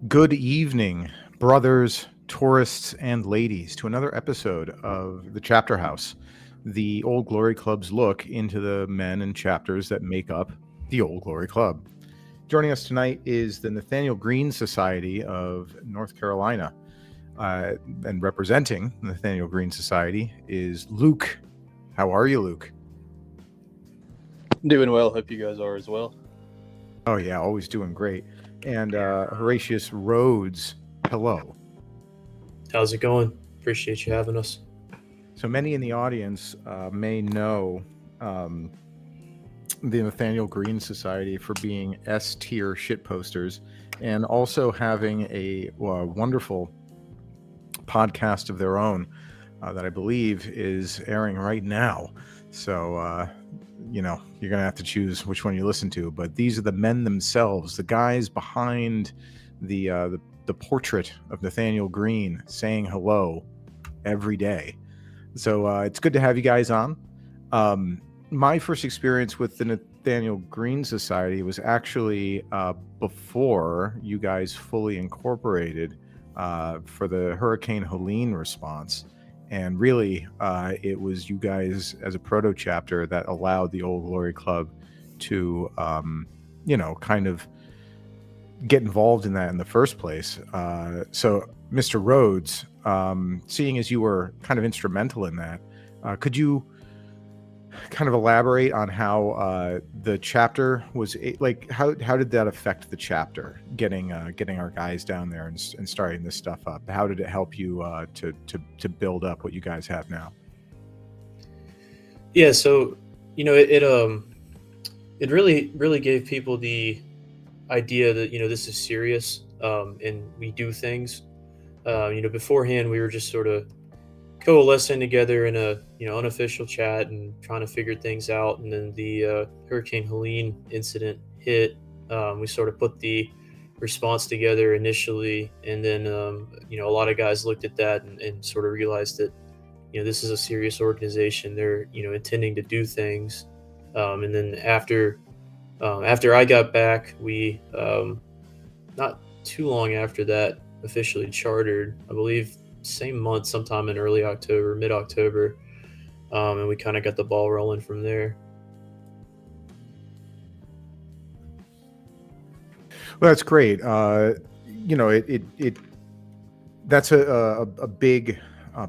Good evening, brothers, tourists, and ladies, to another episode of the Chapter House, the Old Glory Club's look into the men and chapters that make up the Old Glory Club. Joining us tonight is the Nathanael Greene Society of North Carolina. And representing the Nathanael Greene Society is Luke. How are you, Luke? Doing well. Hope you guys are as well. Oh, yeah, always doing great. And Horatius Rhodes, hello. How's it going? Appreciate you having us. So many in the audience may know the Nathanael Greene Society for being S-tier shitposters and also having a wonderful podcast of their own that I believe is airing right now. So, you're going to have to choose which one you listen to. But these are the men themselves, the guys behind the portrait of Nathanael Greene saying hello every day. So it's good to have you guys on. My first experience with the Nathanael Greene Society was actually before you guys fully incorporated for the Hurricane Helene response. And really, it was you guys as a proto chapter that allowed the Old Glory Club to, kind of get involved in that in the first place. So, Mr. Rhodes, seeing as you were kind of instrumental in that, could you kind of elaborate on how the chapter was like? How did that affect the chapter? Getting our guys down there and starting this stuff up. How did it help you to build up what you guys have now? Yeah, so it really gave people the idea that this is serious, and we do things. Beforehand we were just sort of coalescing together in a unofficial chat and trying to figure things out, and then the Hurricane Helene incident hit. We sort of put the response together initially, and then a lot of guys looked at that and sort of realized that this is a serious organization. They're intending to do things, and then after I got back, we not too long after that officially chartered, I believe same month, sometime in early October, mid-October, and we kind of got the ball rolling from there. Well, that's great. That's a big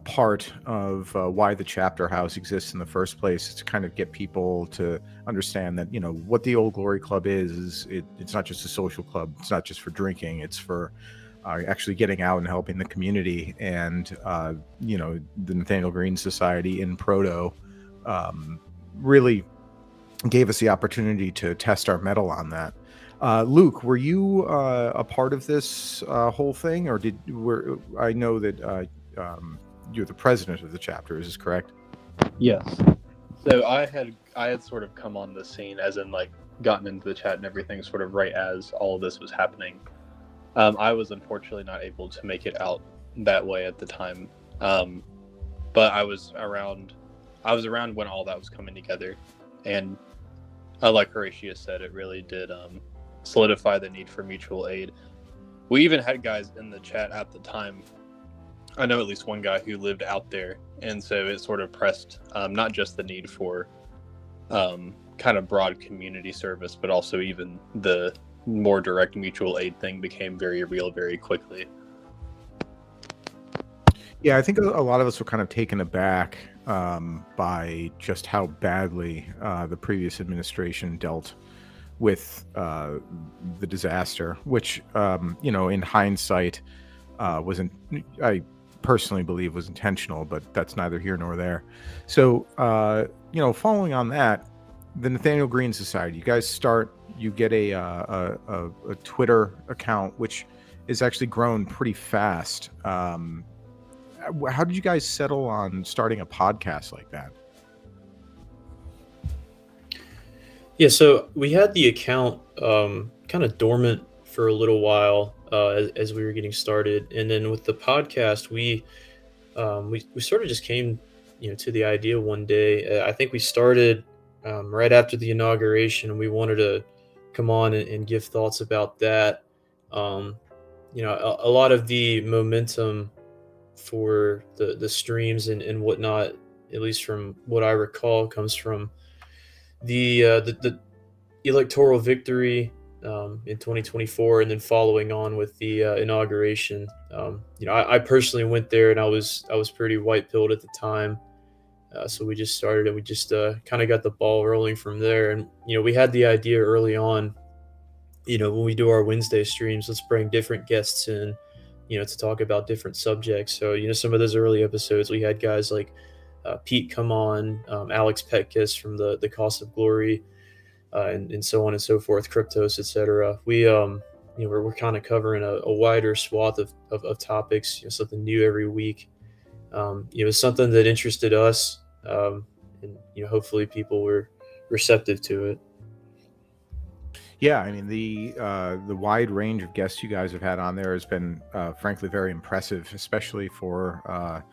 part of why the chapter house exists in the first place, is to kind of get people to understand that what the Old Glory Club is it's not just a social club. It's not just for drinking. It's for actually getting out and helping the community. And the Nathanael Greene Society in proto really gave us the opportunity to test our mettle on that. Luke, were you a part of this whole thing, or I know that you're the president of the chapter, is this correct? Yes. So I had sort of come on the scene, as in like gotten into the chat and everything sort of right as all of this was happening. I was unfortunately not able to make it out that way at the time, but I was around when all that was coming together, and like Horatius said, it really did solidify the need for mutual aid. We even had guys in the chat at the time. I know at least one guy who lived out there, and so it sort of pressed not just the need for kind of broad community service, but also even the more direct mutual aid thing became very real very quickly. Yeah, I think a lot of us were kind of taken aback by just how badly the previous administration dealt with the disaster, which in hindsight wasn't, I personally believe, was intentional, but that's neither here nor there. So following on that, the Nathanael Greene Society, you guys you get a Twitter account, which is actually grown pretty fast. How did you guys settle on starting a podcast like that? Yeah, so we had the account kind of dormant for a little while as we were getting started, and then with the podcast, we sort of just came to the idea one day. I think we started right after the inauguration, and we wanted to come on and give thoughts about that. a lot of the momentum for the streams and whatnot, at least from what I recall, comes from the electoral victory in 2024, and then following on with the inauguration. I personally went there, and I was pretty white pilled at the time. So we just started, and we just kind of got the ball rolling from there. And we had the idea early on. When we do our Wednesday streams, let's bring different guests in, to talk about different subjects. So some of those early episodes, we had guys like Pete come on, Alex Petkus from the Cost of Glory, and so on and so forth, Cryptos, etc. We're kind of covering a wider swath of topics, something new every week. Something that interested us, and hopefully people were receptive to it. Yeah, I mean the wide range of guests you guys have had on there has been frankly very impressive, especially for a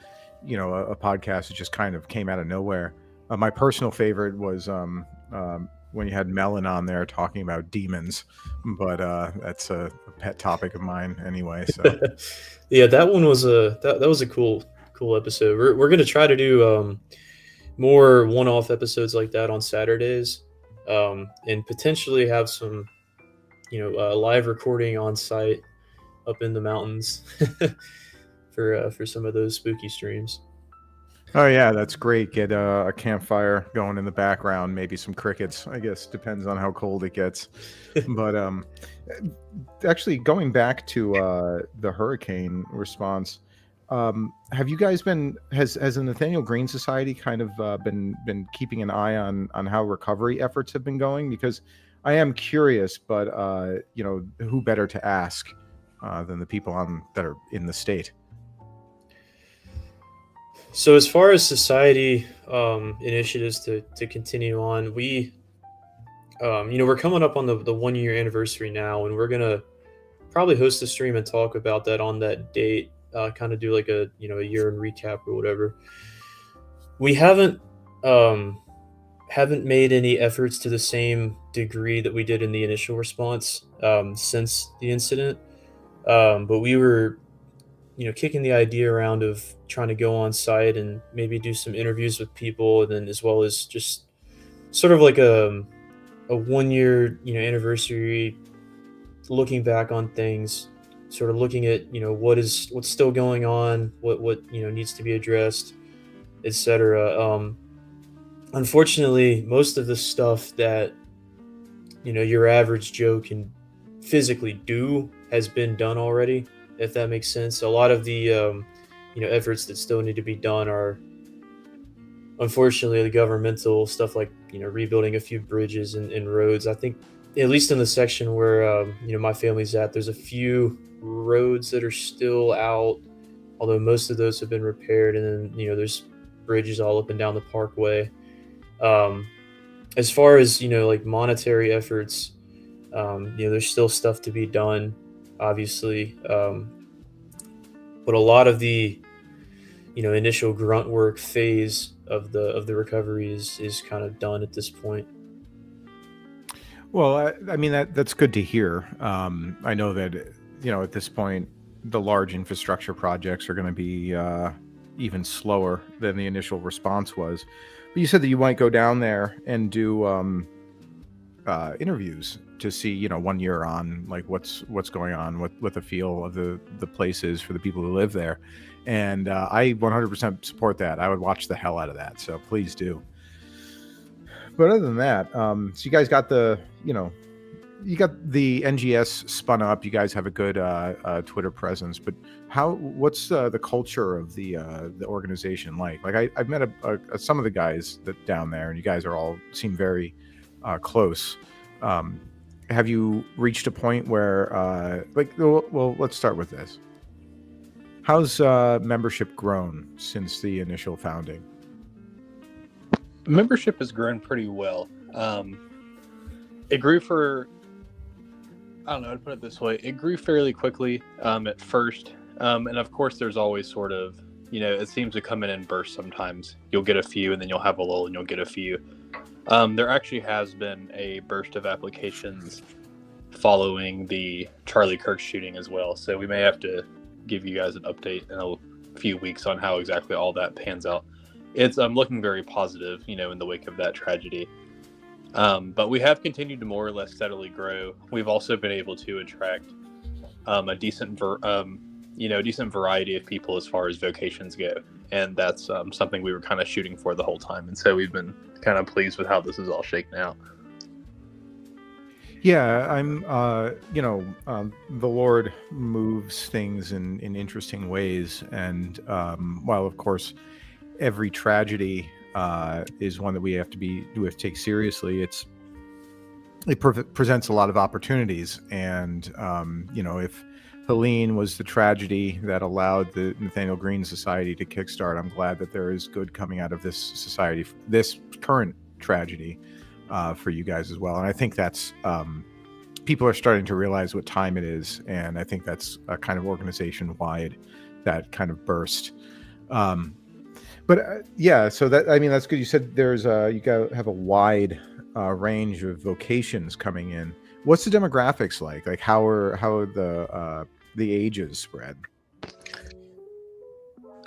podcast that just kind of came out of nowhere. My personal favorite was when you had Melon on there talking about demons, but that's a pet topic of mine anyway. So yeah, that one was that was a cool episode. We're gonna try to do more one-off episodes like that on Saturdays, and potentially have some live recording on site up in the mountains for some of those spooky streams. oh yeah, that's great. Get a campfire going in the background, maybe some crickets. I guess depends on how cold it gets. But actually, going back to the hurricane response, have you guys has the Nathanael Greene Society kind of been keeping an eye on how recovery efforts have been going? Because I am curious, but who better to ask than the people that are in the state? So as far as society initiatives to continue on, we're coming up on the 1 year anniversary now, and we're gonna probably host a stream and talk about that on that date. Kind of do like a year in recap or whatever. We haven't made any efforts to the same degree that we did in the initial response since the incident, but we were kicking the idea around of trying to go on site and maybe do some interviews with people, and then as well as just sort of like a 1 year anniversary, looking back on things, sort of looking at what's still going on, what needs to be addressed, etc. Unfortunately, most of the stuff that your average Joe can physically do has been done already, if that makes sense. A lot of the efforts that still need to be done are unfortunately the governmental stuff, like rebuilding a few bridges and roads. I think at least in the section where my family's at, there's a few roads that are still out, although most of those have been repaired, and then there's bridges all up and down the parkway. As far as like monetary efforts, there's still stuff to be done, obviously, but a lot of the initial grunt work phase of the recovery is kind of done at this point. Well, I mean that's good to hear. I know that at this point the large infrastructure projects are going to be even slower than the initial response was. But you said that you might go down there and do interviews to see 1 year on, like what's going on, what the feel of the place is for the people who live there. And I 100% support that. I would watch the hell out of that. So please do. But other than that, so you guys got you got the NGS spun up. You guys have a good Twitter presence, but what's the culture of the organization like? Like I've met some of the guys that down there, and you guys seem very close. Have you reached a point where well, let's start with this. How's membership grown since the initial founding? Membership has grown pretty well. It grew I don't know, I'd put it this way. It grew fairly quickly at first. And of course, there's always sort of, it seems to come in bursts sometimes. You'll get a few, and then you'll have a lull, and you'll get a few. There actually has been a burst of applications following the Charlie Kirk shooting as well. So we may have to give you guys an update in a few weeks on how exactly all that pans out. It's looking very positive, in the wake of that tragedy. But we have continued to more or less steadily grow. We've also been able to attract a decent variety of people as far as vocations go, and that's something we were kind of shooting for the whole time. And so we've been kind of pleased with how this is all shaken out. Yeah, I'm. The Lord moves things in interesting ways, and while of course every tragedy is one that we have to take seriously, it presents a lot of opportunities. And if Helene was the tragedy that allowed the Nathanael Greene Society to kickstart, I'm glad that there is good coming out of this society, this current tragedy, for you guys as well. And I think that's people are starting to realize what time it is, and I think that's a kind of organization-wide that kind of burst. Yeah, so that's good. You said there's have a wide range of vocations coming in. What's the demographics like? Like how are the ages spread?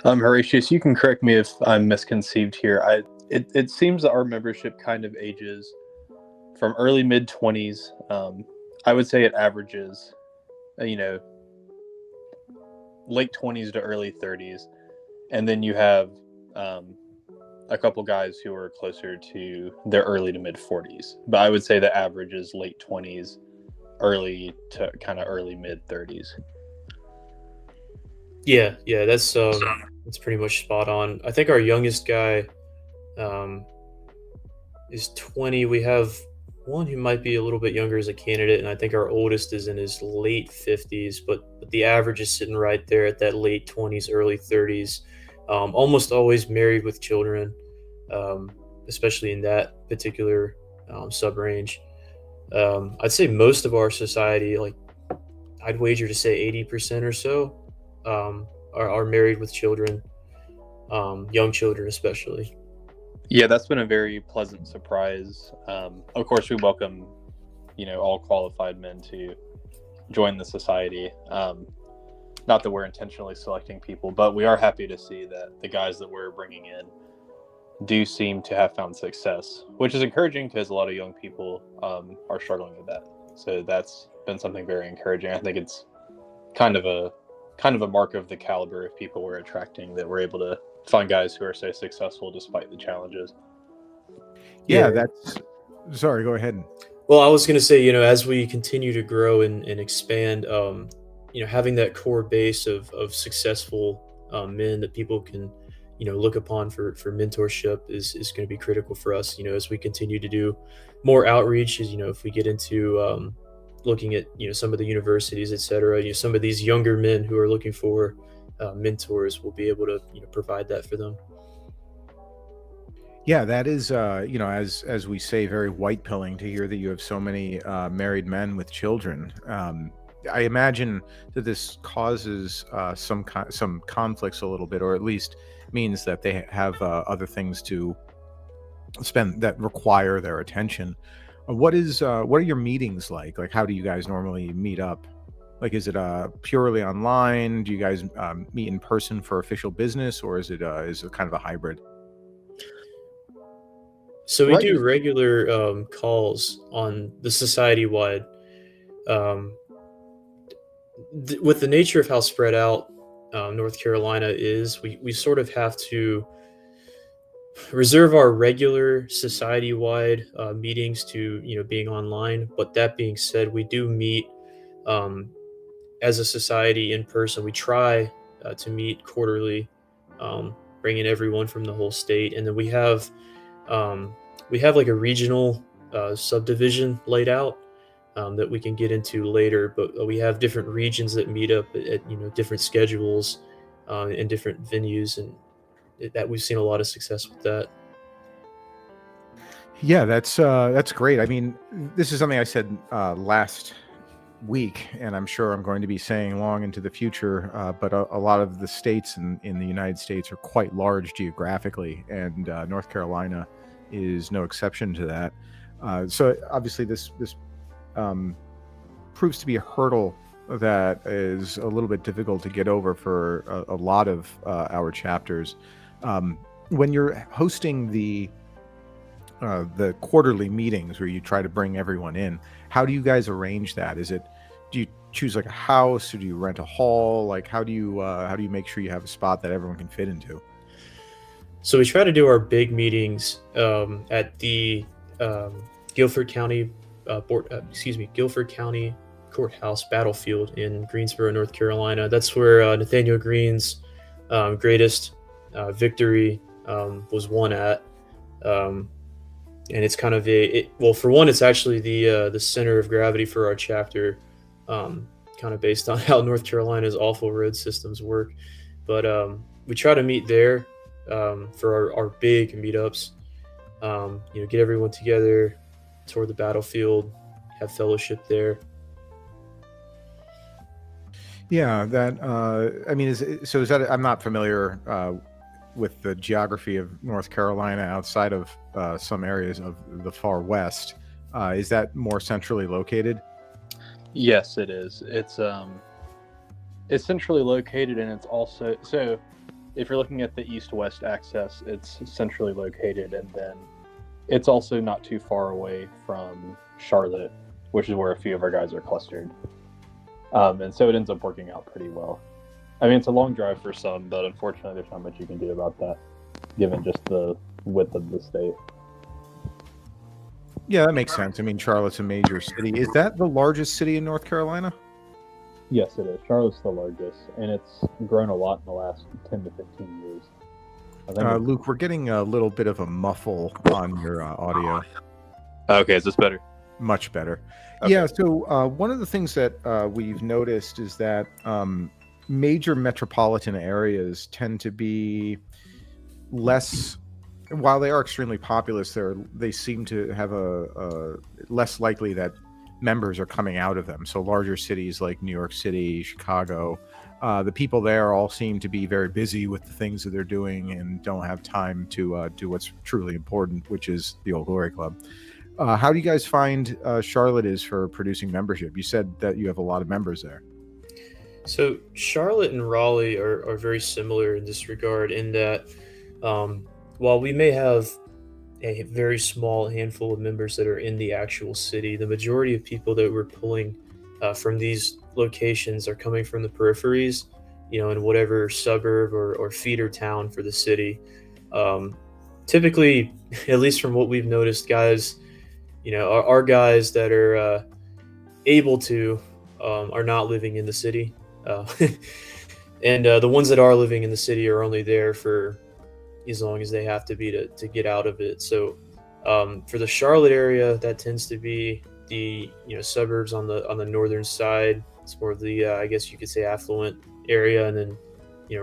Horatius, you can correct me if I'm misconceived here. It seems that our membership kind of ages from early mid-20s. I would say it averages, late 20s to early 30s, and then you have a couple guys who are closer to their early to mid 40s. But I would say the average is late 20s, early to kind of early mid 30s. Yeah, that's pretty much spot on. I think our youngest guy is 20. We have one who might be a little bit younger as a candidate, and I think our oldest is in his late 50s, but the average is sitting right there at that late 20s, early 30s. Almost always married with children, especially in that particular sub-range. I'd say most of our society, like I'd wager to say 80% or so, are married with children, young children especially. Yeah, that's been a very pleasant surprise. Of course, we welcome, all qualified men to join the society. Not that we're intentionally selecting people, but we are happy to see that the guys that we're bringing in do seem to have found success, which is encouraging because a lot of young people are struggling with that. So that's been something very encouraging. I think it's kind of a mark of the caliber of people we're attracting, that we're able to find guys who are so successful despite the challenges. Yeah, sorry, go ahead. Well, I was going to say, as we continue to grow and expand, having that core base of successful men that people can, look upon for mentorship is going to be critical for us, as we continue to do more outreach, if we get into looking at, some of the universities, et cetera, some of these younger men who are looking for mentors will be able to, provide that for them. Yeah, that is, as we say, very white pilling to hear that you have so many married men with children. I imagine that this causes some conflicts a little bit, or at least means that they have other things to spend that require their attention. What are your meetings like? Like, how do you guys normally meet up? Like, is it purely online? Do you guys meet in person for official business, or is it kind of a hybrid? So we do regular calls on the society-wide. With the nature of how spread out North Carolina is, we sort of have to reserve our regular society-wide meetings to being online. But that being said, we do meet as a society in person. We try to meet quarterly, bringing everyone from the whole state, and then we have like a regional subdivision laid out that we can get into later. But we have different regions that meet up at different schedules and different venues, and that we've seen a lot of success with that. Yeah, that's great. I mean, this is something I said last week, and I'm sure I'm going to be saying long into the future, but a lot of the states in the United States are quite large geographically, and North Carolina is no exception to that. So obviously this proves to be a hurdle that is a little bit difficult to get over for a lot of our chapters. When you're hosting the quarterly meetings where you try to bring everyone in, how do you guys arrange that? Do you choose like a house, or do you rent a hall? Like, how do you make sure you have a spot that everyone can fit into? So we try to do our big meetings at the Guilford County Guilford County Courthouse Battlefield in Greensboro, North Carolina. That's where Nathanael Greene's greatest victory was won at. And it's kind of well, for one, it's actually the center of gravity for our chapter, kind of based on how North Carolina's awful road systems work. But we try to meet there for our big meetups. Get everyone together, tour the battlefield, have fellowship there. Yeah, that I mean, is that, I'm not familiar with the geography of North Carolina outside of some areas of the far west. Is that more centrally located? Yes, it is. It's centrally located, and it's also, so if you're looking at the east-west axis, it's centrally located, and then it's also not too far away from Charlotte, which is where a few of our guys are clustered. And so it ends up working out pretty well. I mean, it's a long drive for some, but unfortunately there's not much you can do about that, given just the width of the state. Yeah, that makes sense. I mean, Charlotte's a major city. Is that the largest city in North Carolina? Yes, it is. Charlotte's the largest, and it's grown a lot in the last 10 to 15 years. Luke, we're getting a little bit of a muffle on your audio. Okay, is this better? Much better. Okay. Yeah, so one of the things that we've noticed is that major metropolitan areas tend to be less, while they are extremely populous, they seem to have a less likely that members are coming out of them. So larger cities like New York City, Chicago, the people there all seem to be very busy with the things that they're doing and don't have time to do what's truly important, which is the Old Glory Club. How do you guys find Charlotte is for producing membership? You said that you have a lot of members there. So Charlotte and Raleigh are very similar in this regard, in that while we may have a very small handful of members that are in the actual city, the majority of people that we're pulling from these locations are coming from the peripheries, in whatever suburb or feeder town for the city. Typically, at least from what we've noticed, guys, our guys that are able to are not living in the city. And the ones that are living in the city are only there for as long as they have to be to get out of it. So for the Charlotte area, that tends to be the suburbs on the northern side. It's more of the I guess you could say affluent area, and then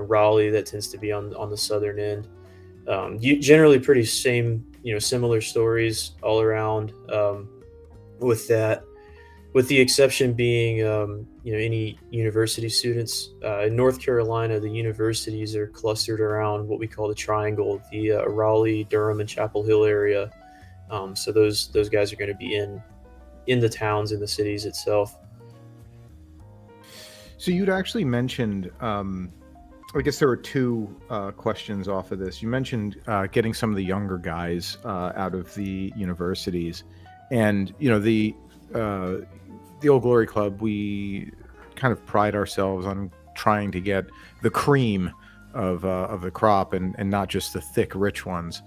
Raleigh, that tends to be on the southern end. Generally pretty similar stories all around with that, with the exception being any university students. In North Carolina, the universities are clustered around what we call the triangle, the Raleigh, Durham, and Chapel Hill area. So those guys are going to be in the towns, in the cities itself. So you'd actually mentioned, I guess there were two questions off of this. You mentioned getting some of the younger guys out of the universities, and the Old Glory Club, we kind of pride ourselves on trying to get the cream of the crop, and not just the thick, rich ones.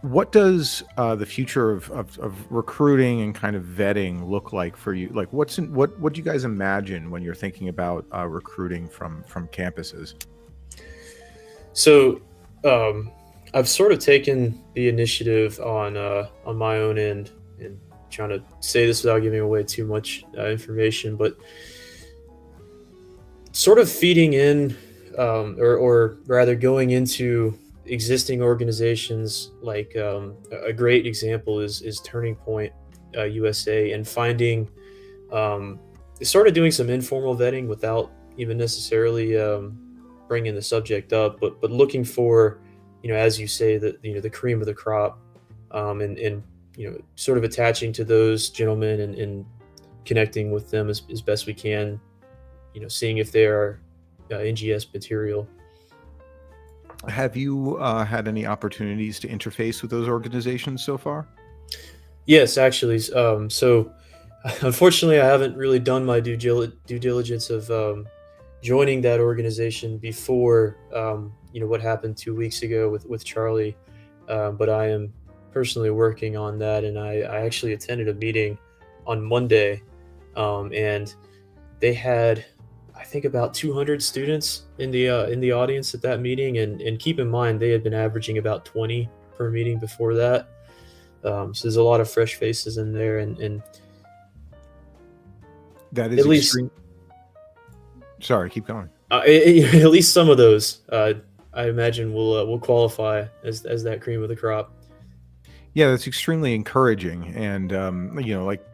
What does the future of recruiting and kind of vetting look like for you? Like, what do you guys imagine when you're thinking about recruiting from campuses? So I've sort of taken the initiative on my own end, and trying to say this without giving away too much information, but sort of feeding in, or rather going into existing organizations. Like a great example is Turning Point USA, and finding, sort of doing some informal vetting without even necessarily bringing the subject up, but looking for, as you say, the cream of the crop, and sort of attaching to those gentlemen and connecting with them as best we can, seeing if they are NGS material. Have you had any opportunities to interface with those organizations so far? Yes, actually. So unfortunately, I haven't really done my due diligence of joining that organization before, what happened 2 weeks ago with Charlie. But I am personally working on that, and I actually attended a meeting on Monday, and they had, I think, about 200 students in the audience at that meeting, and keep in mind they had been averaging about 20 per meeting before that. So there's a lot of fresh faces in there, and that is at least extreme. Sorry, keep going. at least some of those, I imagine, will qualify as that cream of the crop. Yeah, that's extremely encouraging, and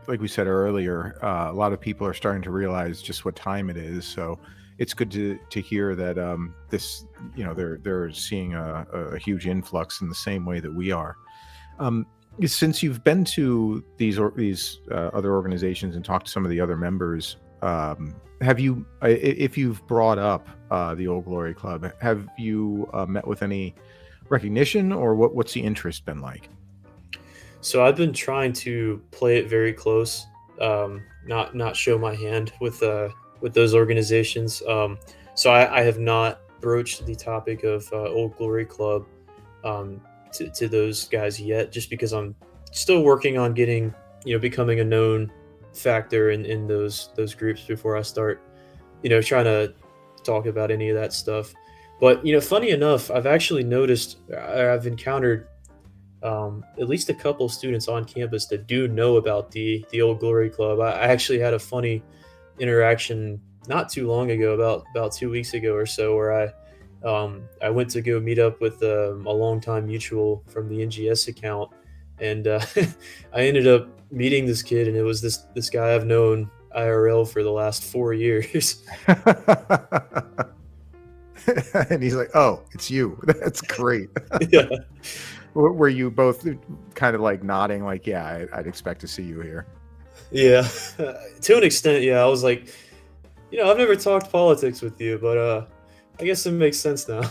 like we said earlier, a lot of people are starting to realize just what time it is. So it's good to hear that this, they're seeing a huge influx in the same way that we are. Since you've been to these other organizations and talked to some of the other members, have you, if you've brought up the Old Glory Club, have you met with any recognition, or what's the interest been like? So I've been trying to play it very close, not show my hand with those organizations. So I have not broached the topic of Old Glory Club to those guys yet, just because I'm still working on getting, becoming a known factor in those groups before I start, trying to talk about any of that stuff. But funny enough, I've actually noticed, I've encountered at least a couple students on campus that do know about the Old Glory Club. I actually had a funny interaction not too long ago, about 2 weeks ago or so, where I went to go meet up with a longtime mutual from the NGS account, and I ended up meeting this kid, and it was this guy I've known IRL for the last 4 years. And he's like, "Oh, it's you. That's great." Yeah. Were you both kind of like nodding, like, "Yeah, I'd expect to see you here"? Yeah, to an extent, yeah. I was like, I've never talked politics with you, but I guess it makes sense now.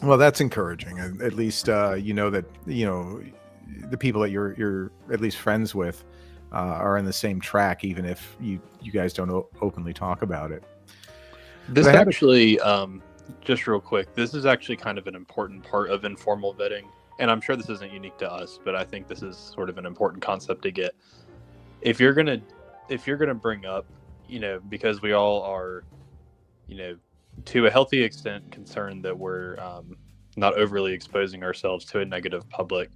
Well, that's encouraging. At least you know that the people that you're at least friends with are in the same track, even if you guys don't openly talk about it. This actually, just real quick, this is actually kind of an important part of informal vetting, and I'm sure this isn't unique to us, but I think this is sort of an important concept to get. If you're gonna bring up, because we all are, to a healthy extent, concerned that we're not overly exposing ourselves to a negative public.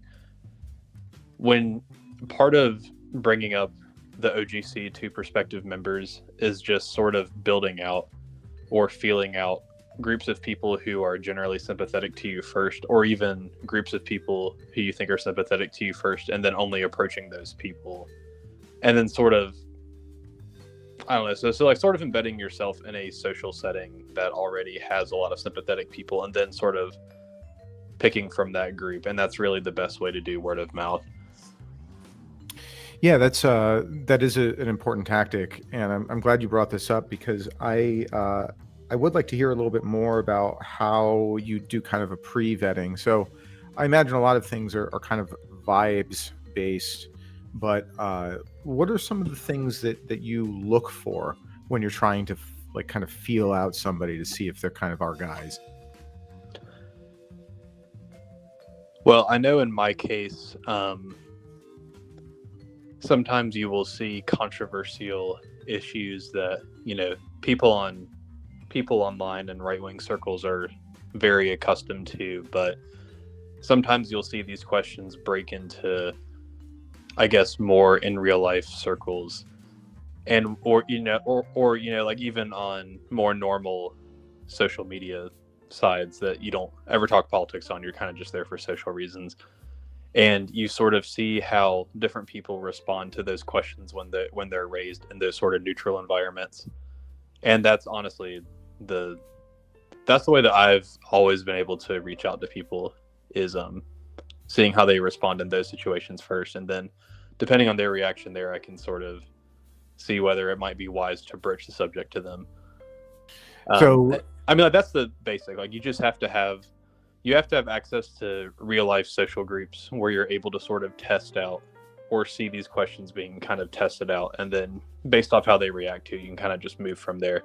When part of bringing up the OGC to prospective members is just sort of building out or feeling out groups of people who are generally sympathetic to you first, or even groups of people who you think are sympathetic to you first, and then only approaching those people, and then sort of, I don't know, so like sort of embedding yourself in a social setting that already has a lot of sympathetic people, and then sort of picking from that group. And that's really the best way to do word of mouth. Yeah, that is an important tactic, and I'm glad you brought this up, because I would like to hear a little bit more about how you do kind of a pre-vetting. So I imagine a lot of things are kind of vibes based, but what are some of the things that you look for when you're trying to like kind of feel out somebody to see if they're kind of our guys? Well, I know in my case, sometimes you will see controversial issues that, people online and right-wing circles are very accustomed to, but sometimes you'll see these questions break into, I guess, more in real life circles, and or like even on more normal social media sides that you don't ever talk politics on. You're kind of just there for social reasons, and you sort of see how different people respond to those questions when they're raised in those sort of neutral environments. And that's honestly that's the way that I've always been able to reach out to people, is seeing how they respond in those situations first, and then depending on their reaction there, I can sort of see whether it might be wise to broach the subject to them. So I mean, like, that's the basic. Like, you have to have access to real life social groups where you're able to sort of test out or see these questions being kind of tested out, and then based off how they react to, you can kind of just move from there.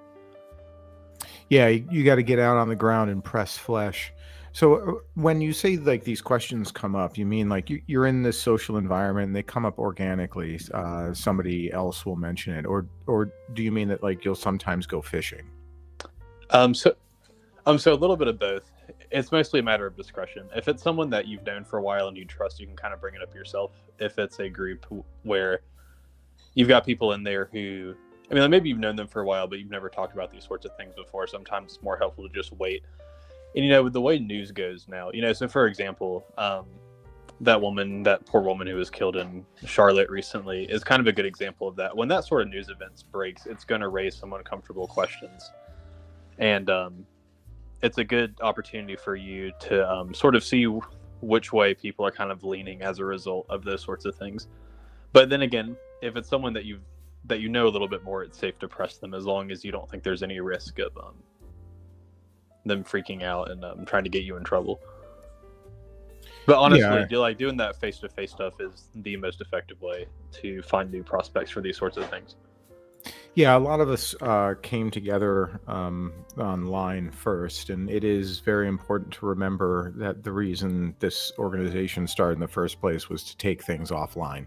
yeah, you got to get out on the ground and press flesh. So when you say like these questions come up, you mean like you're in this social environment and they come up organically? Somebody else will mention it, or do you mean that like you'll sometimes go fishing? So a little bit of both. It's mostly a matter of discretion. If it's someone that you've known for a while and you trust, you can kind of bring it up yourself. If it's a group where you've got people in there who, I mean, like, maybe you've known them for a while, but you've never talked about these sorts of things before. Sometimes it's more helpful to just wait. And, you know, with the way news goes now, you know, so for example, that poor woman who was killed in Charlotte recently is kind of a good example of that. When that sort of news event breaks, it's going to raise some uncomfortable questions. And it's a good opportunity for you to sort of see which way people are kind of leaning as a result of those sorts of things. But then again, if it's someone that you know a little bit more, it's safe to press them as long as you don't think there's any risk of them freaking out and trying to get you in trouble. But honestly, doing that face-to-face stuff is the most effective way to find new prospects for these sorts of things. Yeah, a lot of us came together online first, and it is very important to remember that the reason this organization started in the first place was to take things offline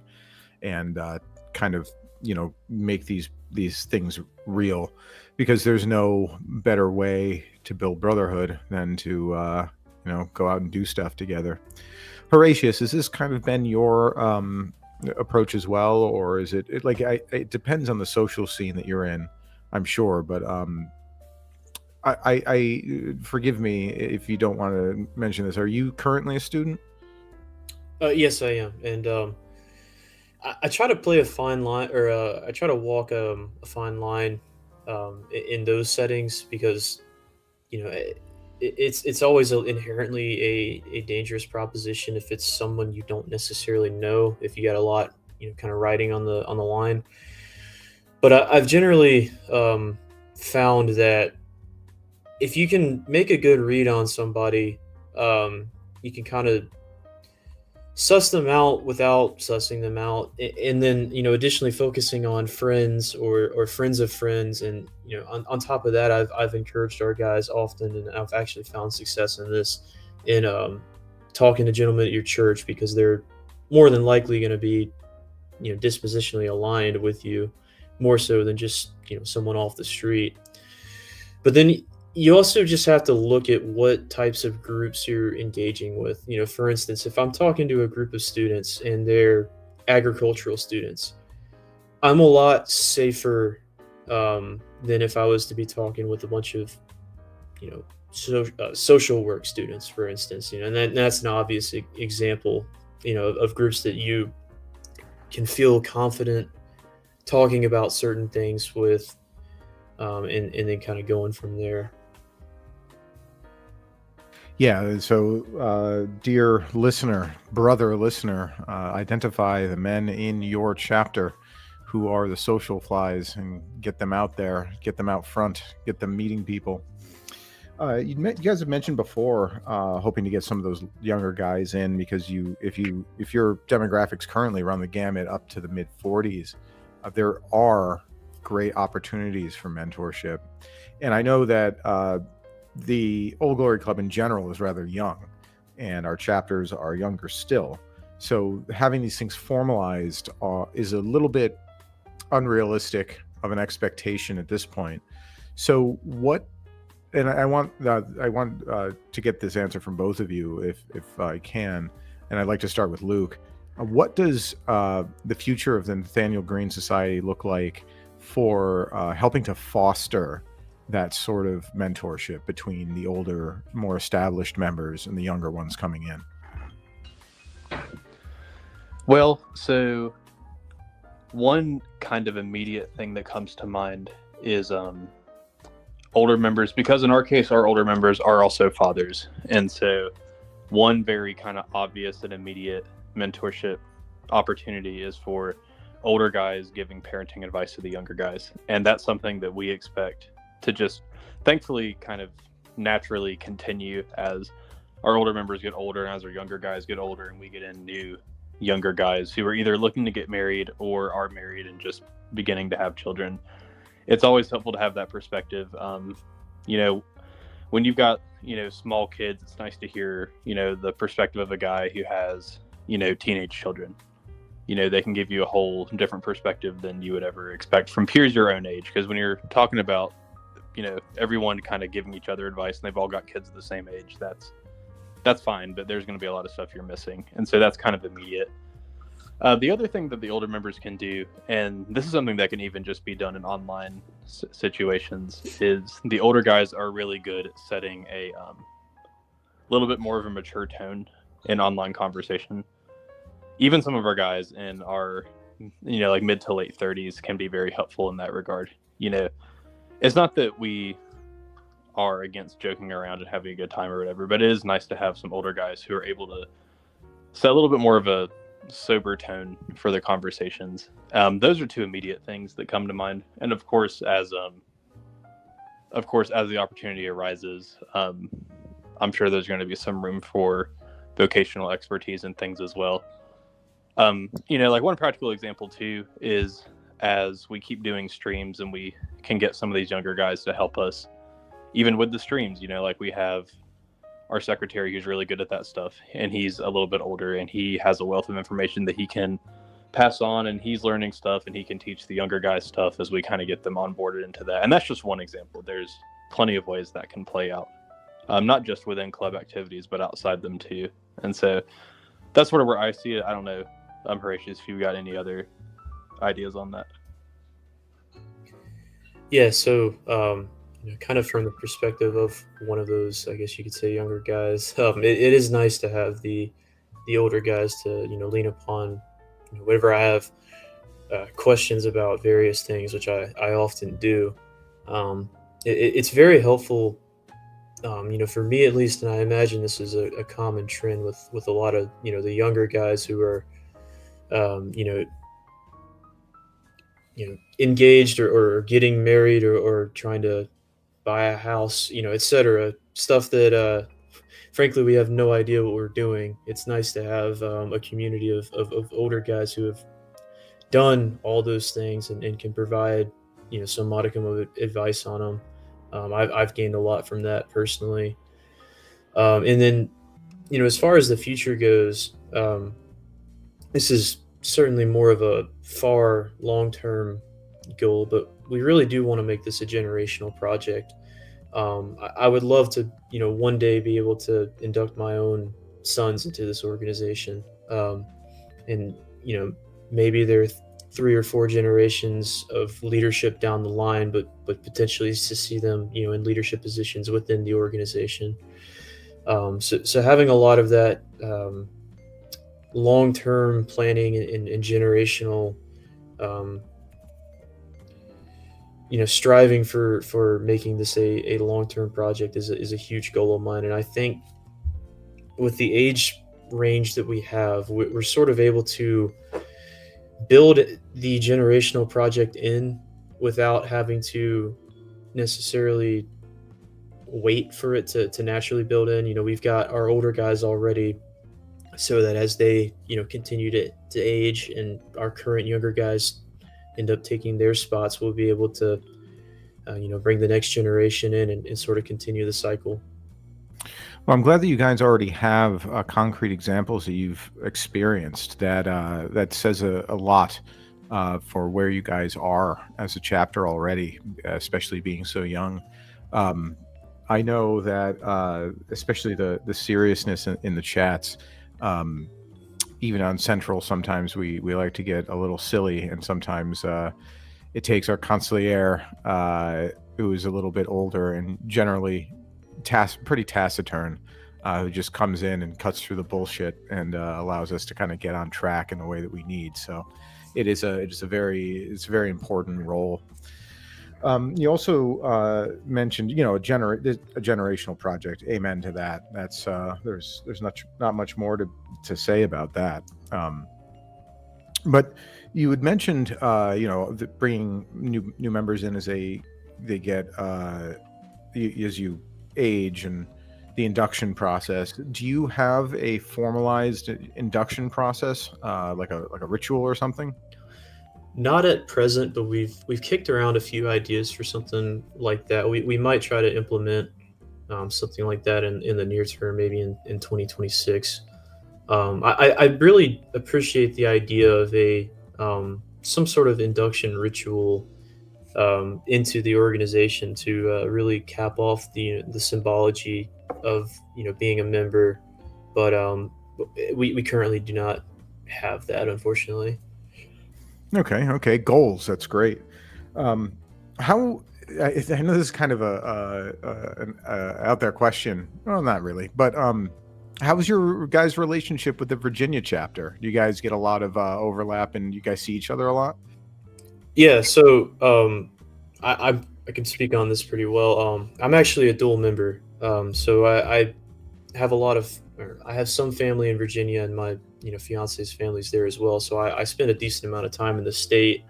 and kind of, you know, make these things real, because there's no better way to build brotherhood than to you know, go out and do stuff together. Horatius, has this kind of been your approach as well, or is it like it depends on the social scene that you're in, I'm sure, but I forgive me if you don't want to mention this, are you currently a student? Yes, I am, and I try to play a fine line, or I try to walk a fine line in those settings, because, you know, it's always inherently a dangerous proposition if it's someone you don't necessarily know, if you got a lot, you know, kind of riding on the line. But I've generally found that if you can make a good read on somebody, you can kind of suss them out without sussing them out, and then, you know, additionally focusing on friends or friends of friends. And, you know, on top of that, I've encouraged our guys often, and I've actually found success in this, in talking to gentlemen at your church, because they're more than likely going to be, you know, dispositionally aligned with you, more so than just, you know, someone off the street. But then you also just have to look at what types of groups you're engaging with. You know, for instance, if I'm talking to a group of students and they're agricultural students, I'm a lot safer than if I was to be talking with a bunch of, you know, social work students, for instance. You know, and that's an obvious example, you know, of groups that you can feel confident talking about certain things with, and then kind of going from there. Yeah, so dear listener, brother listener, identify the men in your chapter who are the social flies and get them out there, get them out front, get them meeting people. You guys have mentioned before hoping to get some of those younger guys in, because if your demographics currently run the gamut up to the mid 40s, there are great opportunities for mentorship. And I know that the Old Glory Club in general is rather young, and our chapters are younger still. So having these things formalized is a little bit unrealistic of an expectation at this point. So what? And I want to get this answer from both of you, if I can. And I'd like to start with Luke. What does the future of the Nathanael Greene Society look like for helping to foster that sort of mentorship between the older, more established members and the younger ones coming in? Well, so one kind of immediate thing that comes to mind is older members, because in our case, our older members are also fathers. And so one very kind of obvious and immediate mentorship opportunity is for older guys giving parenting advice to the younger guys. And that's something that we expect to just thankfully kind of naturally continue as our older members get older and as our younger guys get older, and we get in new younger guys who are either looking to get married or are married and just beginning to have children. It's always helpful to have that perspective. You know, when you've got, you know, small kids, it's nice to hear, you know, the perspective of a guy who has, you know, teenage children. You know, they can give you a whole different perspective than you would ever expect from peers your own age. Because when you're talking about, you know, everyone kind of giving each other advice and they've all got kids of the same age, that's fine, but there's going to be a lot of stuff you're missing. And so that's kind of immediate. The other thing that the older members can do, and this is something that can even just be done in online situations, is the older guys are really good at setting a little bit more of a mature tone in online conversation. Even some of our guys in our, you know, like mid to late 30s can be very helpful in that regard. You know, it's not that we are against joking around and having a good time or whatever, but it is nice to have some older guys who are able to set a little bit more of a sober tone for the conversations. Those are two immediate things that come to mind. And of course, as the opportunity arises, I'm sure there's going to be some room for vocational expertise and things as well. You know, like one practical example too is as we keep doing streams and we can get some of these younger guys to help us, even with the streams, you know, like we have our secretary who's really good at that stuff, and he's a little bit older and he has a wealth of information that he can pass on, and he's learning stuff and he can teach the younger guys stuff as we kind of get them onboarded into that. And that's just one example. There's plenty of ways that can play out, not just within club activities, but outside them too. And so that's sort of where I see it. I don't know, Horatius, if you've got any other ideas on that. Yeah, so you know, kind of from the perspective of one of those, I guess you could say, younger guys, it is nice to have the older guys to, you know, lean upon. You know, whenever I have questions about various things, which I often do, it's very helpful. You know, for me at least, and I imagine this is a common trend with a lot of, you know, the younger guys who are, you know, engaged or getting married or trying to buy a house, you know, etc. Stuff that, frankly, we have no idea what we're doing. It's nice to have a community of older guys who have done all those things and can provide, you know, some modicum of advice on them. I've gained a lot from that personally. And then, you know, as far as the future goes, this is certainly more of a far long-term goal, but we really do want to make this a generational project. I would love to, you know, one day be able to induct my own sons into this organization. And, you know, maybe there are 3 or 4 generations of leadership down the line, but potentially to see them, you know, in leadership positions within the organization. So having a lot of that long-term planning and generational, you know, striving for making this a long-term project is a huge goal of mine. And I think with the age range that we have, we're sort of able to build the generational project in without having to necessarily wait for it to naturally build in. You know, we've got our older guys already, so that as they, you know, continue to age and our current younger guys end up taking their spots, we'll be able to, you know, bring the next generation in and sort of continue the cycle. Well, I'm glad that you guys already have concrete examples that you've experienced. That says a lot for where you guys are as a chapter already, especially being so young. I know that especially the seriousness in the chats, even on Central, sometimes we like to get a little silly, and sometimes it takes our consigliere, who is a little bit older and generally pretty taciturn, who just comes in and cuts through the bullshit and allows us to kind of get on track in the way that we need. So it's a very important role. You also mentioned, a generational project. Amen to that. That's there's not much more to say about that. But you had mentioned, bringing new members in as they get as you age, and the induction process. Do you have a formalized induction process, like a ritual or something? Not at present, but we've kicked around a few ideas for something like that. We might try to implement something like that in the near term, maybe in 2026. I really appreciate the idea of a some sort of induction ritual into the organization to really cap off the symbology of being a member, but we currently do not have that, unfortunately. Okay. Goals. That's great. How I know this is kind of an out there question. Well, not really, but how's your guys' relationship with the Virginia chapter? Do you guys get a lot of overlap, and you guys see each other a lot? Yeah, so I can speak on this pretty well. I'm actually a dual member, so I have a lot of, or I have some family in Virginia, and my fiance's family's there as well. So I spent a decent amount of time in the state,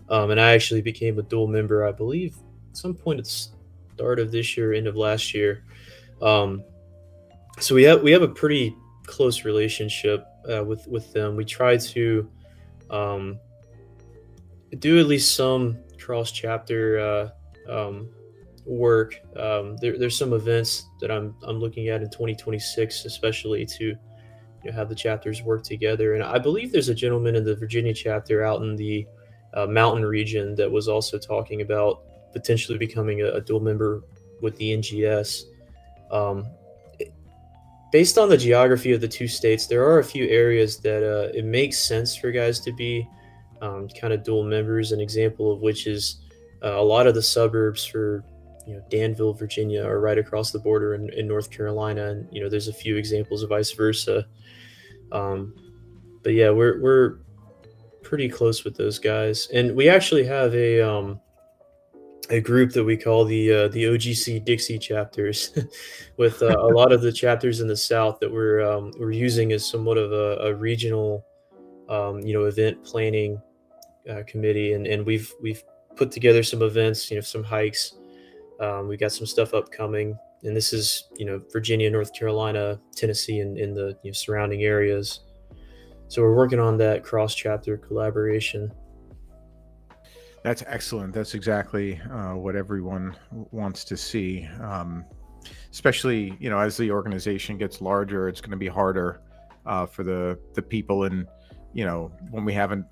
and I actually became a dual member, I believe, at some point at the start of this year, end of last year. Um, so we have a pretty close relationship with them. We try to um, do at least some cross chapter work. There's some events that I'm looking at in 2026, especially to have the chapters work together. And I believe there's a gentleman in the Virginia chapter out in the mountain region that was also talking about potentially becoming a dual member with the NGS. Um, Based on the geography of the two states, there are a few areas that it makes sense for guys to be kind of dual members. An example of which is a lot of the suburbs for Danville, Virginia, are right across the border in North Carolina, and there's a few examples of vice versa. Um, but yeah, we're pretty close with those guys, and we actually have a group that we call the OGC Dixie chapters, with a lot of the chapters in the South that we're using as somewhat of a regional event planning committee, and we've put together some events, some hikes. We got some stuff upcoming, and this is Virginia, North Carolina, Tennessee, and in the surrounding areas. So we're working on that cross chapter collaboration. That's excellent. That's exactly what everyone wants to see. Especially, as the organization gets larger, it's going to be harder for the people in, when we haven't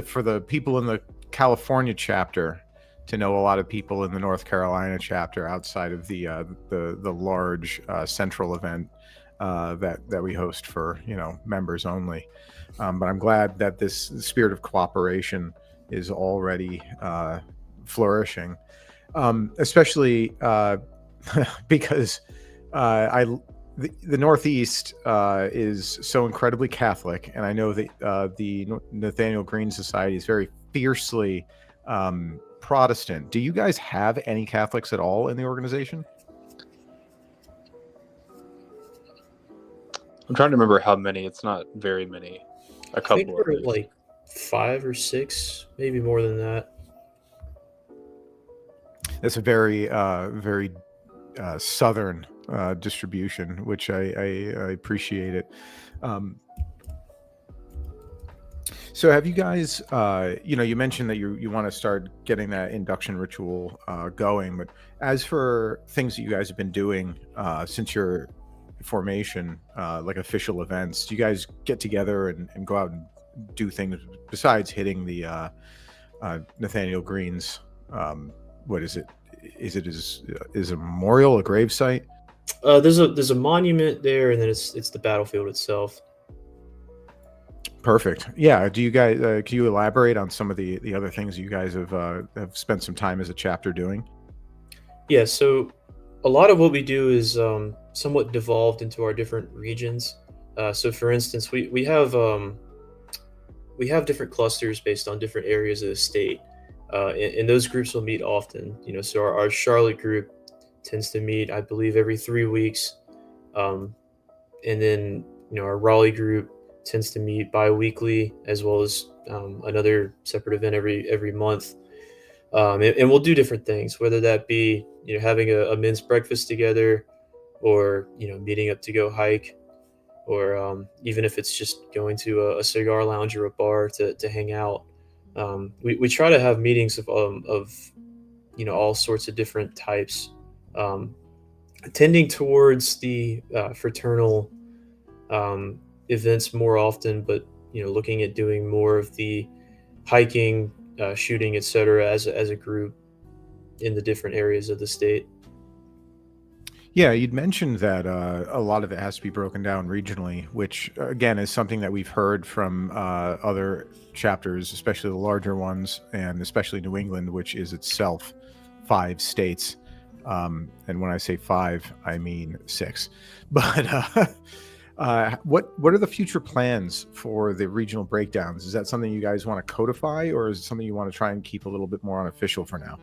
for the people in the California chapter to know a lot of people in the North Carolina chapter outside of the large central event that we host for members only. But I'm glad that this spirit of cooperation is already flourishing, especially because the Northeast is so incredibly Catholic, and I know that the Nathanael Greene Society is very fiercely Protestant. Do you guys have any Catholics at all in the organization? I'm trying to remember how many. It's not very many. A I think couple at we're least. like 5 or 6, maybe more than that. That's a very southern distribution, which I appreciate it. So have you guys, you mentioned that you want to start getting that induction ritual going, but as for things that you guys have been doing since your formation, like official events, do you guys get together and go out and do things besides hitting the Nathanael Greene's, what is it? Is a memorial, a gravesite? There's a monument there, and then it's the battlefield itself. Perfect. Yeah. Do you guys? Can you elaborate on some of the other things you guys have spent some time as a chapter doing? Yeah. So a lot of what we do is somewhat devolved into our different regions. So for instance, we have different clusters based on different areas of the state. And those groups will meet often. So our Charlotte group tends to meet, I believe, every 3 weeks, and then our Raleigh group tends to meet bi-weekly, as well as another separate event every month. And we'll do different things, whether that be having a men's breakfast together, or meeting up to go hike, or even if it's just going to a cigar lounge or a bar to hang out. We try to have meetings of all sorts of different types, tending towards the fraternal events more often, but looking at doing more of the hiking, shooting, etc. as a group in the different areas of the state. Yeah, you'd mentioned that a lot of it has to be broken down regionally, which again is something that we've heard from other chapters, especially the larger ones, and especially New England, which is itself 5 states. And when I say 5, I mean 6. But what are the future plans for the regional breakdowns? Is that something you guys want to codify, or is it something you want to try and keep a little bit more unofficial for now?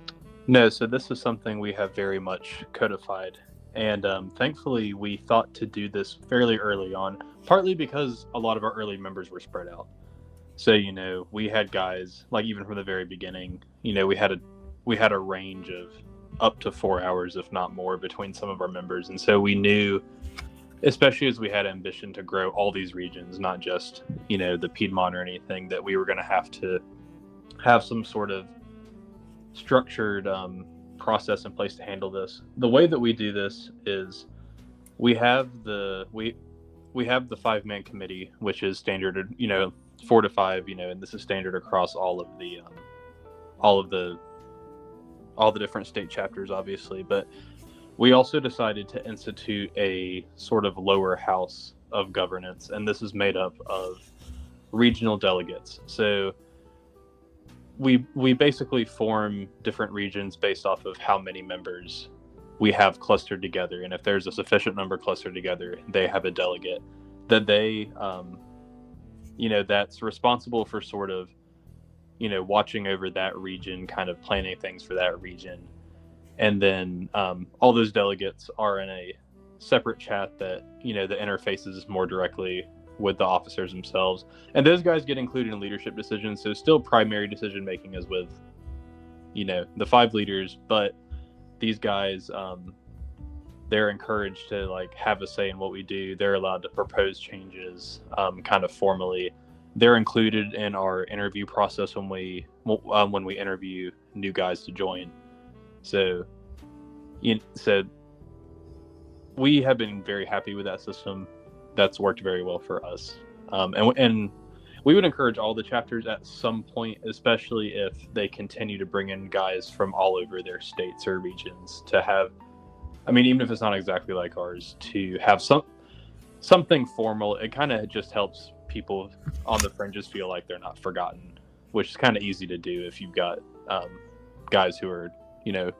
No, so this is something we have very much codified. And thankfully, we thought to do this fairly early on, partly because a lot of our early members were spread out. So, we had guys, like even from the very beginning, we had a range of up to 4 hours, if not more, between some of our members. And so we knew, especially as we had ambition to grow all these regions, not just, the Piedmont or anything, that we were going to have some sort of structured process in place to handle this. The way that we do this is we have the 5-man committee, which is standard, 4 to 5, and this is standard across all of the different state chapters, obviously. But we also decided to institute a sort of lower house of governance, and this is made up of regional delegates. So we basically form different regions based off of how many members we have clustered together, and if there's a sufficient number clustered together, they have a delegate that they that's responsible for sort of watching over that region, kind of planning things for that region. And then all those delegates are in a separate chat that the interfaces more directly with the officers themselves, and those guys get included in leadership decisions. So still primary decision making is with the 5 leaders, but these guys they're encouraged to have a say in what we do. They're allowed to propose changes kind of formally. They're included in our interview process when we interview new guys to join. So we have been very happy with that system. That's worked very well for us. And we would encourage all the chapters at some point, especially if they continue to bring in guys from all over their states or regions, to have, even if it's not exactly like ours, to have something formal. It kind of just helps people on the fringes feel like they're not forgotten, which is kind of easy to do if you've got guys who are,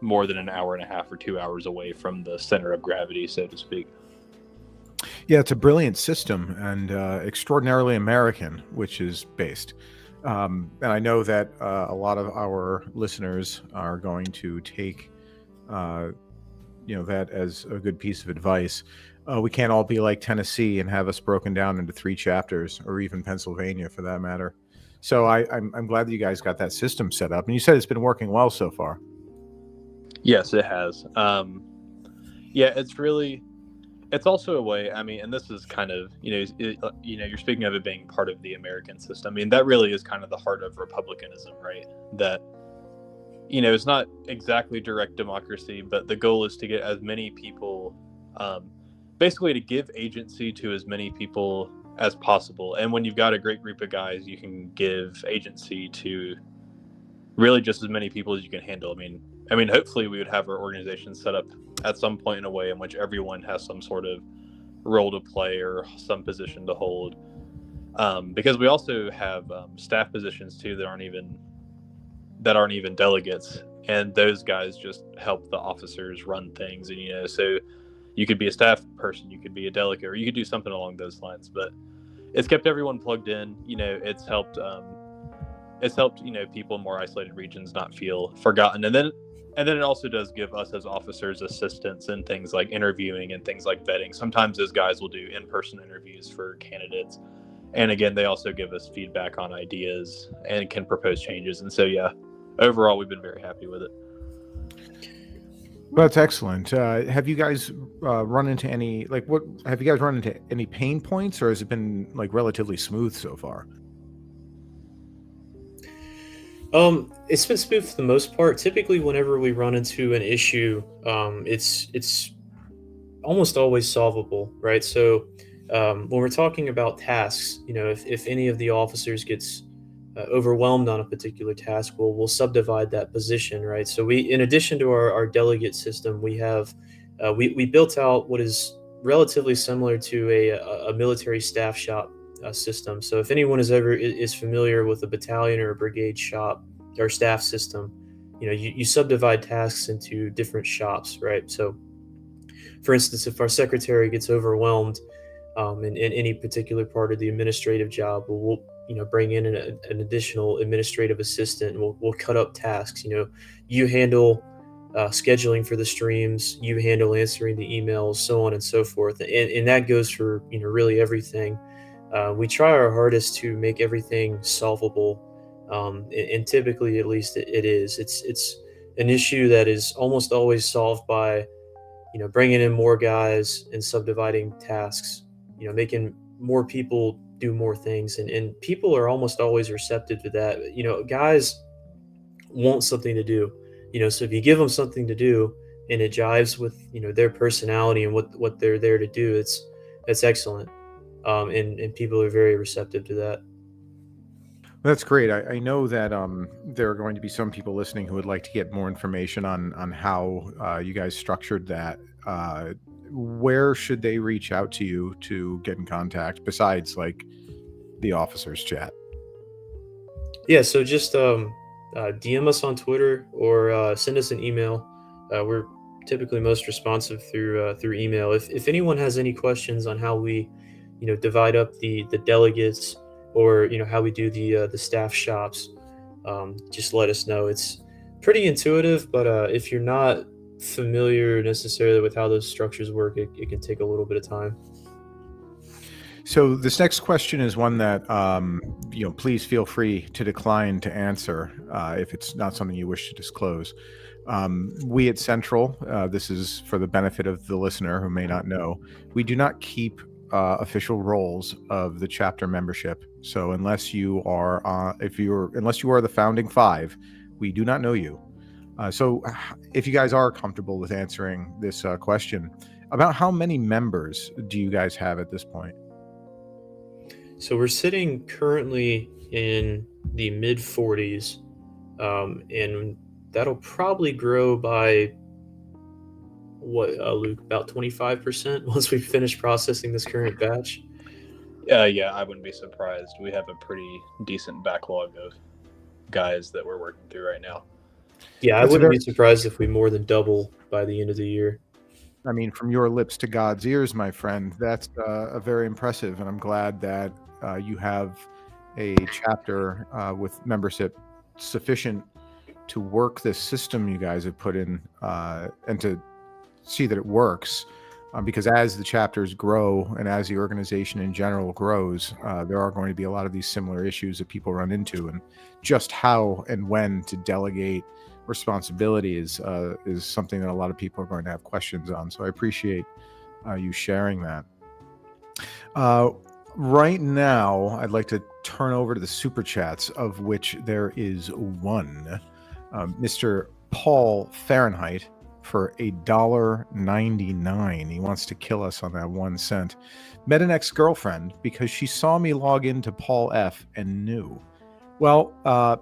more than an hour and a half or 2 hours away from the center of gravity, so to speak. Yeah, it's a brilliant system, and extraordinarily American, which is based. And I know that a lot of our listeners are going to take, that as a good piece of advice. We can't all be like Tennessee and have us broken down into 3 chapters, or even Pennsylvania for that matter. So I'm glad that you guys got that system set up, and you said it's been working well so far. Yes, it has. It's also a way, and this is kind of, you're speaking of it being part of the American system. That really is kind of the heart of republicanism, right? That, it's not exactly direct democracy, but the goal is to get as many people, basically to give agency to as many people as possible. And when you've got a great group of guys, you can give agency to really just as many people as you can handle. Hopefully we would have our organization set up at some point in a way in which everyone has some sort of role to play or some position to hold. Because we also have staff positions too that aren't even delegates, and those guys just help the officers run things. And so you could be a staff person, you could be a delegate, or you could do something along those lines. But it's kept everyone plugged in. It's helped it's helped, people in more isolated regions not feel forgotten. And then it also does give us as officers assistance in things like interviewing and things like vetting. Sometimes those guys will do in-person interviews for candidates. And again, they also give us feedback on ideas and can propose changes. And so, yeah, overall, we've been very happy with it. Well, that's excellent. Have you guys run into any, have you guys run into any pain points, or has it been relatively smooth so far? It's been smooth for the most part. Typically, whenever we run into an issue, it's almost always solvable, right? So when we're talking about tasks, if any of the officers gets overwhelmed on a particular task, we'll subdivide that position, right? So we, in addition to our delegate system, we have we built out what is relatively similar to a military staff shop system. So if anyone is familiar with a battalion or a brigade shop or staff system, you subdivide tasks into different shops, right? So for instance, if our secretary gets overwhelmed in any particular part of the administrative job, we'll bring in an additional administrative assistant. We'll cut up tasks. You handle scheduling for the streams, you handle answering the emails, so on and so forth. And that goes for really everything. We try our hardest to make everything solvable, and typically, at least, it is. It's an issue that is almost always solved by bringing in more guys and subdividing tasks. Making more people do more things, and people are almost always receptive to that. Guys want something to do. So if you give them something to do and it jives with their personality and what they're there to do, it's excellent. And people are very receptive to that. That's great. I know that there are going to be some people listening who would like to get more information on how you guys structured that. Where should they reach out to you to get in contact besides the officers chat? Yeah, so just DM us on Twitter or send us an email. We're typically most responsive through email. If anyone has any questions on how we divide up the delegates, or how we do the staff shops, just let us know. It's pretty intuitive, but if you're not familiar necessarily with how those structures work, it can take a little bit of time. So this next question is one that please feel free to decline to answer if it's not something you wish to disclose. We at Central, this is for the benefit of the listener who may not know, we do not keep official roles of the chapter membership. So unless you are the founding five, we do not know you. So if you guys are comfortable with answering this question, about how many members do you guys have at this point? So we're sitting currently in the mid 40s, and that'll probably grow by Luke, about 25% once we finish processing this current batch. Yeah, I wouldn't be surprised. We have a pretty decent backlog of guys that we're working through right now. Yeah, I wouldn't be surprised if we more than double by the end of the year. I mean, from your lips to God's ears, my friend, that's a very impressive, and I'm glad that you have a chapter with membership sufficient to work this system you guys have put in and to see that it works. Because as the chapters grow and as the organization in general grows, there are going to be a lot of these similar issues that people run into, and just how and when to delegate responsibility is something that a lot of people are going to have questions on. So I appreciate you sharing that. Right now, I'd like to turn over to the super chats, of which there is one. Mr. Paul Fahrenheit for $1.99. He wants to kill us on that 1 cent. Met an ex-girlfriend because she saw me log into Paul F and knew. Well,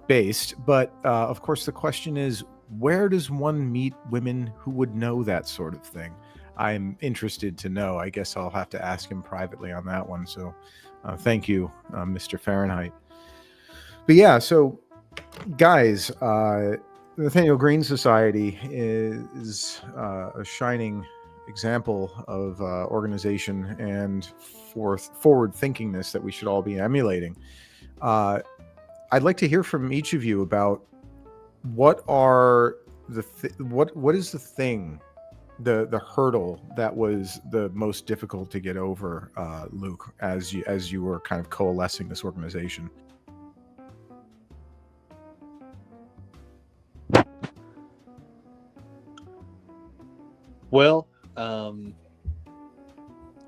based, but of course the question is, where does one meet women who would know that sort of thing? I'm interested to know. I guess I'll have to ask him privately on that one. So thank you, Mr. Fahrenheit. But yeah, so guys, the Nathanael Greene Society is a shining example of organization and forward thinkingness that we should all be emulating. I'd like to hear from each of you about what are what is the thing, the hurdle that was the most difficult to get over, Luke, as you were kind of coalescing this organization. Well,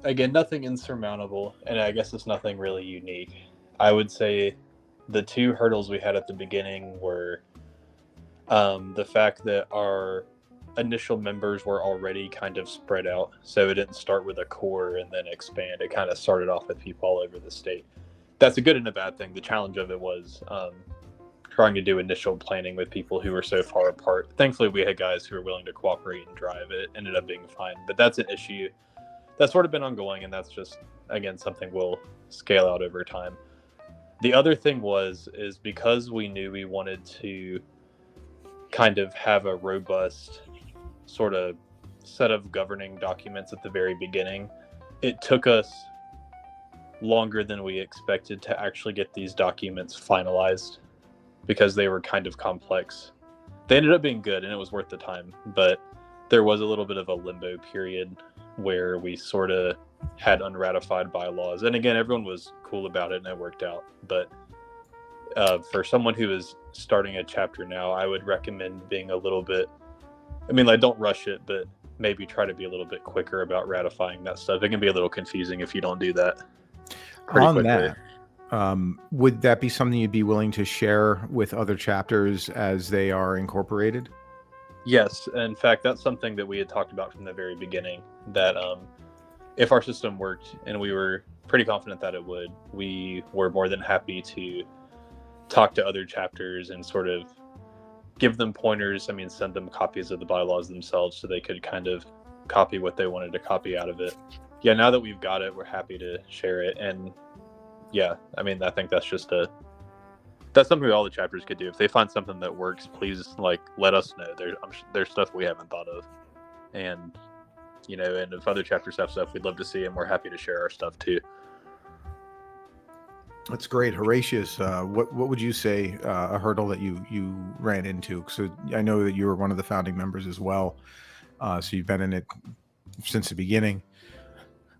again, nothing insurmountable, and I guess it's nothing really unique. I would say the two hurdles we had at the beginning were the fact that our initial members were already kind of spread out, so it didn't start with a core and then expand. It kind of started off with people all over the state. That's a good and a bad thing. The challenge of it was trying to do initial planning with people who were so far apart. Thankfully, we had guys who were willing to cooperate and drive. It ended up being fine, but that's an issue that's sort of been ongoing, and that's just, again, something we'll scale out over time. The other thing is because we knew we wanted to kind of have a robust sort of set of governing documents at the very beginning, it took us longer than we expected to actually get these documents finalized because they were kind of complex. They ended up being good and it was worth the time, but there was a little bit of a limbo period where we sort of had unratified bylaws. And again, everyone was cool about it and it worked out. But for someone who is starting a chapter now, I would recommend being a little bit, I mean, like, don't rush it, but maybe try to be a little bit quicker about ratifying that stuff. It can be a little confusing if you don't do that pretty On quickly. that, would that be something you'd be willing to share with other chapters as they are incorporated? Yes, in fact, that's something that we had talked about from the very beginning, that if our system worked, and we were pretty confident that it would, we were more than happy to talk to other chapters and sort of give them pointers. I mean, send them copies of the bylaws themselves so they could kind of copy what they wanted to copy out of it. Yeah, now that we've got it, we're happy to share it. And yeah, I mean, I think that's just that's something all the chapters could do. If they find something that works, please, like, let us know. There's stuff we haven't thought of, and and if other chapters have stuff, we'd love to see, and we're happy to share our stuff too. That's great. Horatius, what would you say a hurdle that you ran into? So I know that you were one of the founding members as well, so you've been in it since the beginning.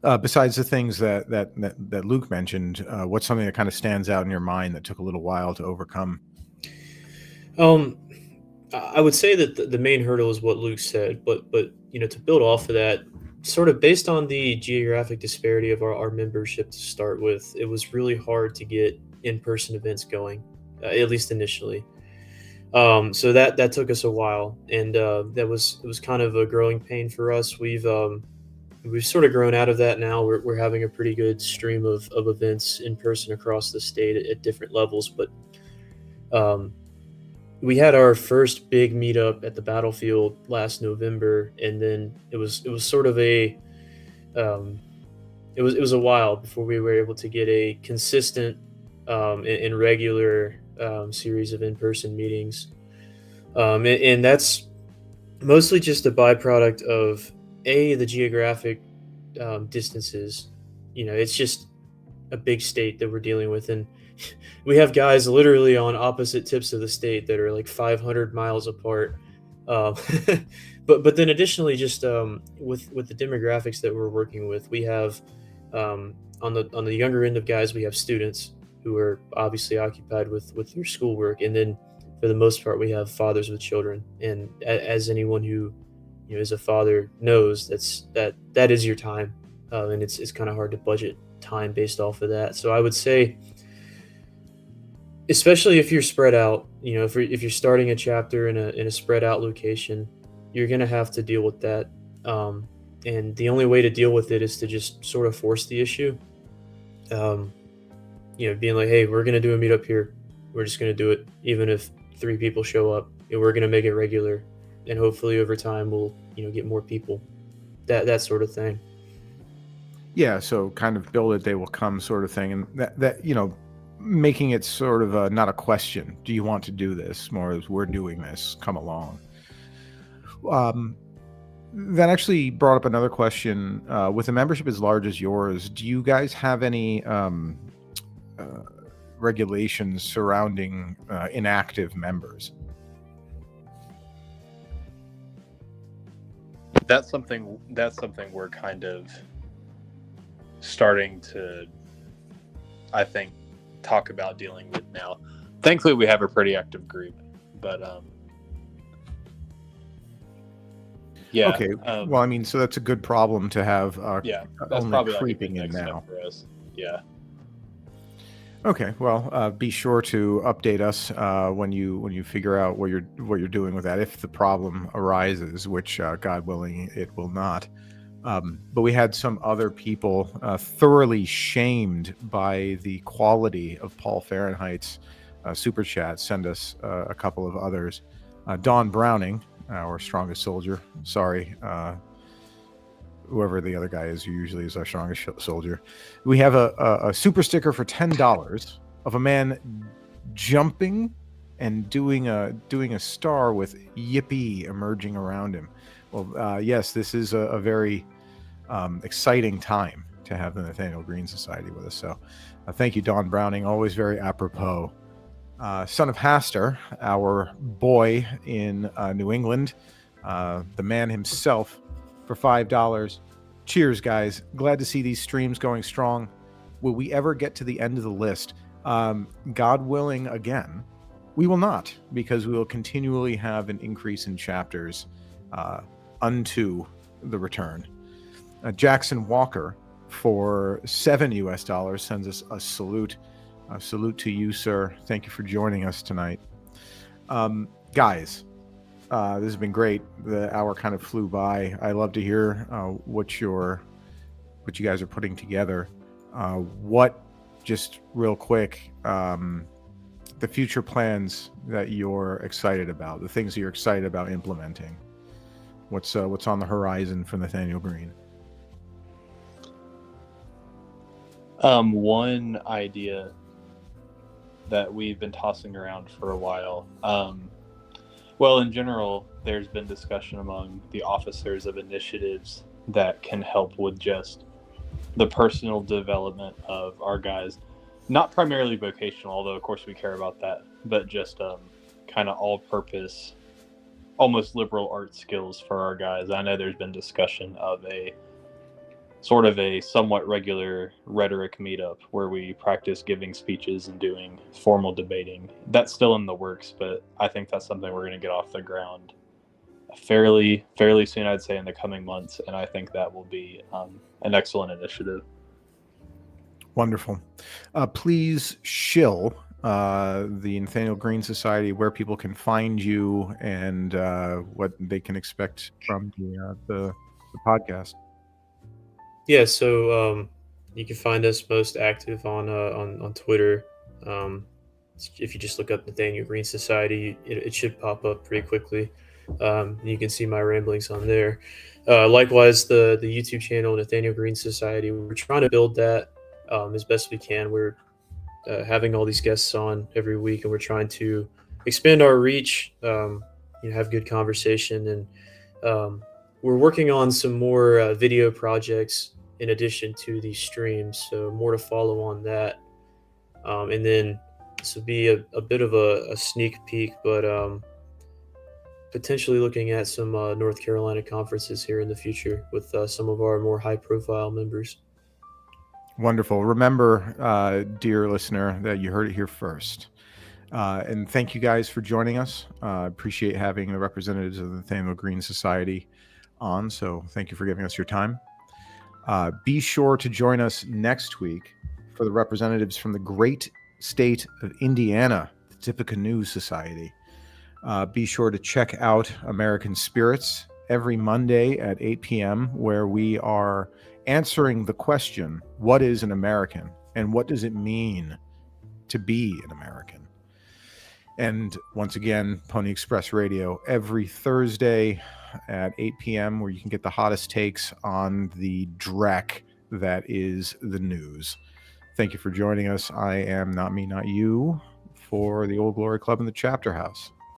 Besides the things that Luke mentioned, what's something that kind of stands out in your mind that took a little while to overcome? I would say that the main hurdle is what Luke said, but to build off of that, sort of based on the geographic disparity of our membership to start with, it was really hard to get in-person events going, at least initially. So that took us a while, and it was kind of a growing pain for us. We've sort of grown out of that now. We're having a pretty good stream of events in person across the state at different levels, but we had our first big meetup at the battlefield last November, and then it was sort of it was a while before we were able to get a consistent and regular series of in-person meetings, and that's mostly just a byproduct of the geographic distances. It's just a big state that we're dealing with, and we have guys literally on opposite tips of the state that are like 500 miles apart. But then additionally, just with the demographics that we're working with, we have on the younger end of guys, we have students who are obviously occupied with their schoolwork, and then for the most part, we have fathers with children. And as anyone who is a father knows, that is your time, and it's kind of hard to budget time based off of that. So I would say, especially if you're spread out, if you're starting a chapter in a spread out location, you're going to have to deal with that. And the only way to deal with it is to just sort of force the issue. Being like, hey, we're going to do a meetup here. We're just going to do it. Even if 3 people show up, we're going to make it regular. And hopefully over time we'll, get more people, that sort of thing. Yeah. So kind of build it, they will come sort of thing. And that making it sort of not a question. Do you want to do this? More as we're doing this, come along. That actually brought up another question. With a membership as large as yours, do you guys have any regulations surrounding inactive members? That's something we're kind of starting to, I think, talk about dealing with now. Thankfully, we have a pretty active group, but yeah. Okay. Well, I mean, so that's a good problem to have. Yeah, that's only probably creeping like a in good next now. step for us. Yeah. Okay. Well, be sure to update us when you figure out what you're doing with that, if the problem arises, which God willing it will not. But we had some other people thoroughly shamed by the quality of Paul Fahrenheit's super chat. Send us a couple of others. Don Browning, our strongest soldier. Sorry, whoever the other guy is, who usually is our strongest soldier. We have a super sticker for $10 of a man jumping and doing a star with yippee emerging around him. Well, yes, this is a very exciting time to have the Nathanael Greene Society with us. So thank you, Don Browning. Always very apropos. Son of Haster, our boy in New England, the man himself, for $5. Cheers, guys. Glad to see these streams going strong. Will we ever get to the end of the list? God willing, again, we will not, because we will continually have an increase in chapters unto the return. Jackson Walker, for $7 sends us a salute. A salute to you, sir. Thank you for joining us tonight. Guys, this has been great. The hour kind of flew by. I love to hear what you guys are putting together. Just real quick, the future plans that you're excited about, the things that you're excited about implementing. What's on the horizon for Nathanael Greene? One idea that we've been tossing around for a while. Well, in general, there's been discussion among the officers of initiatives that can help with just the personal development of our guys. Not primarily vocational, although of course we care about that, but just kind of all-purpose, almost liberal arts skills for our guys. I know there's been discussion of a sort of a somewhat regular rhetoric meetup where we practice giving speeches and doing formal debating. That's still in the works, but I think that's something we're going to get off the ground fairly soon, I'd say, in the coming months, and I think that will be an excellent initiative. Wonderful. Please shill the Nathanael Greene Society, where people can find you and what they can expect from the podcast. Yeah, so you can find us most active on Twitter. If you just look up Nathanael Greene Society, it should pop up pretty quickly. You can see my ramblings on there. Likewise, the YouTube channel Nathanael Greene Society, we're trying to build that as best we can. We're having all these guests on every week, and we're trying to expand our reach, have good conversation, and we're working on some more video projects in addition to these streams, so more to follow on that. And then this will be a bit of a sneak peek, but potentially looking at some North Carolina conferences here in the future with some of our more high-profile members. Wonderful. Remember, dear listener, that you heard it here first. And thank you guys for joining us. Appreciate having the representatives of the Nathanael Greene Society on, so thank you for giving us your time. Be sure to join us next week for the representatives from the great state of Indiana, the Tippecanoe Society. Be sure to check out American Spirits every Monday at 8 p.m., where we are answering the question, what is an American and what does it mean to be an American? And once again, Pony Express Radio every Thursday at 8 p.m., where you can get the hottest takes on the dreck that is the news. Thank you for joining us. I am NotMeNotYou for the Old Glory Club in the Chapter House.